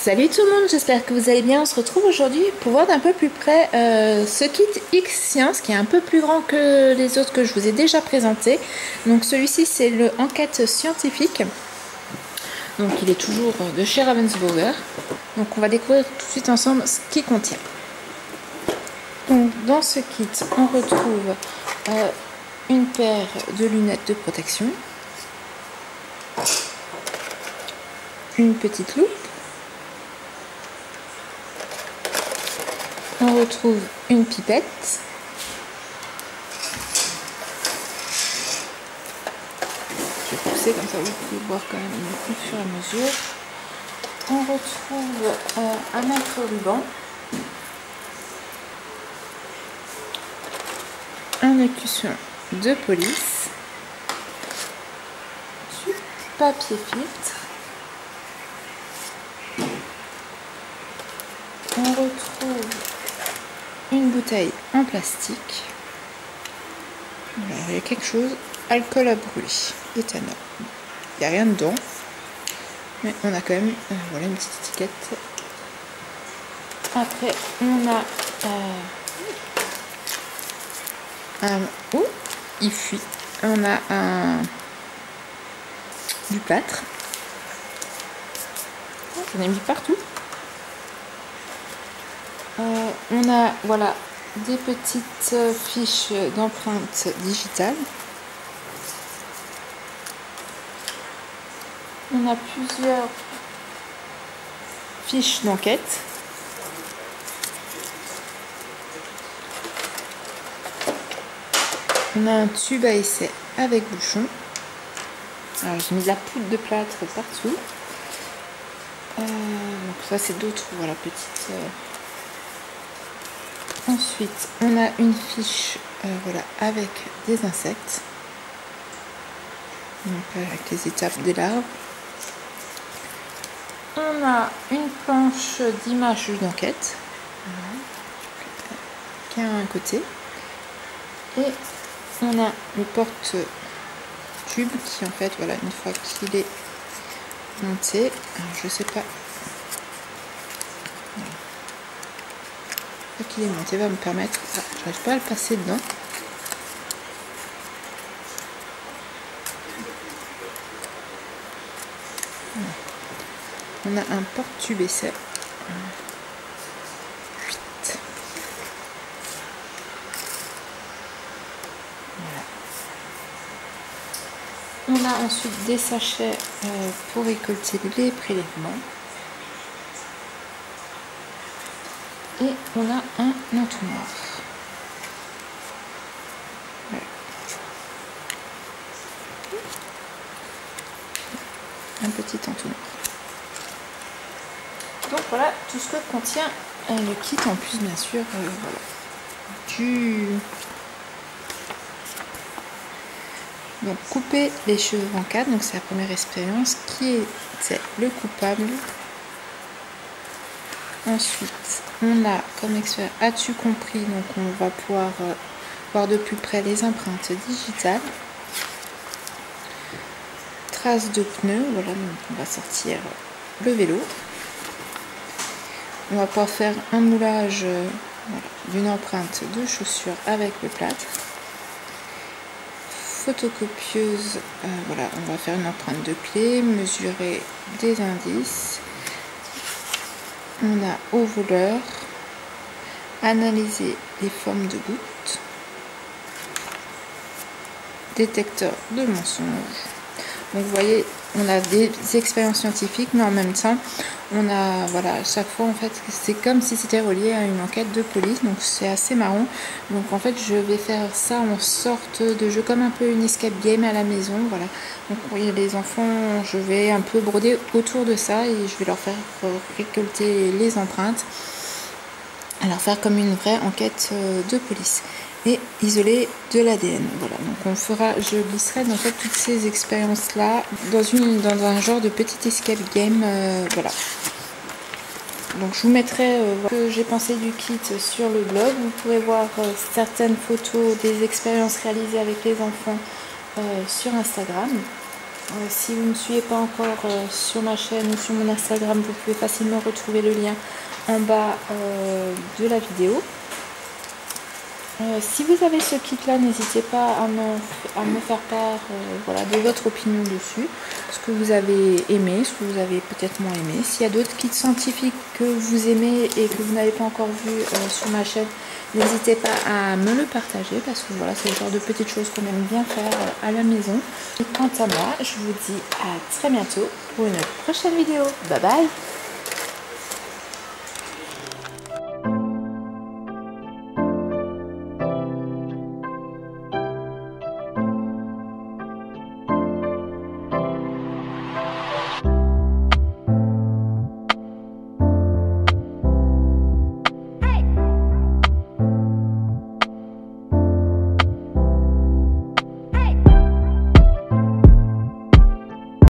Salut tout le monde, j'espère que vous allez bien. On se retrouve aujourd'hui pour voir d'un peu plus près ce kit X-Science qui est un peu plus grand que les autres que je vous ai déjà présentés. Donc celui-ci c'est le enquête scientifique. Donc il est toujours de chez Ravensburger. Donc on va découvrir tout de suite ensemble ce qu'il contient. Donc dans ce kit on retrouve une paire de lunettes de protection, une petite loupe. On retrouve une pipette, je vais pousser comme ça vous pouvez voir quand même au fur et à mesure. On retrouve un mètre-ruban, un écusson de police, du papier filtre. On retrouve une bouteille en plastique. Alors, il y a quelque chose, alcool à brûler, éthanol. Il n'y a rien dedans, mais on a quand même voilà une petite étiquette. Après, on a oh, il fuit. On a du plâtre. J'en ai mis partout. On a voilà des petites fiches d'empreintes digitales. On a plusieurs fiches d'enquête. On a un tube à essai avec bouchon. Alors j'ai mis de la poudre de plâtre partout. Donc ça c'est d'autres voilà petites. Ensuite, on a une fiche voilà, avec des insectes, donc avec les étapes des larves. On a une planche d'images d'enquête, voilà, qui a un côté, et on a le porte-tube qui en fait, voilà, une fois qu'il est monté, alors, je sais pas. Qu'il est monté va me permettre, j'arrive pas à le passer dedans. On a un porte-tube essai. 8. Voilà. On a ensuite des sachets pour récolter les prélèvements. Et on a un entonnoir. Voilà. Un petit entonnoir. Donc voilà tout ce que contient le kit, en plus bien sûr voilà, donc couper les cheveux en 4, donc c'est la première expérience qui était le coupable. Ensuite, on a comme expert as-tu compris, donc on va pouvoir voir de plus près les empreintes digitales. Traces de pneus, voilà, donc on va sortir le vélo. On va pouvoir faire un moulage voilà, d'une empreinte de chaussure avec le plâtre. Photocopieuse, voilà, on va faire une empreinte de pied, mesurer des indices. On a au voleur, analyser les formes de gouttes, détecteur de mensonges. Donc vous voyez, on a des expériences scientifiques, mais en même temps, on a, voilà, à chaque fois en fait, c'est comme si c'était relié à une enquête de police, donc c'est assez marrant. Donc en fait, je vais faire ça en sorte de jeu, comme un peu une escape game à la maison, voilà. Donc vous voyez, les enfants, je vais un peu broder autour de ça et je vais leur faire récolter les empreintes, à leur faire comme une vraie enquête de police et isoler de l'ADN. Voilà, donc on fera, je glisserai en fait toutes ces expériences là dans un genre de petit escape game, voilà. Donc je vous mettrai ce que j'ai pensé du kit sur le blog. Vous pourrez voir certaines photos des expériences réalisées avec les enfants sur Instagram. Si vous ne me suivez pas encore sur ma chaîne ou sur mon Instagram, vous pouvez facilement retrouver le lien en bas de la vidéo. Si vous avez ce kit là, n'hésitez pas à me faire part voilà, de votre opinion dessus, ce que vous avez aimé, ce que vous avez peut-être moins aimé. S'il y a d'autres kits scientifiques que vous aimez et que vous n'avez pas encore vu sur ma chaîne, n'hésitez pas à me le partager, parce que voilà, c'est le genre de petites choses qu'on aime bien faire à la maison. Et quant à moi, je vous dis à très bientôt pour une prochaine vidéo. Bye bye!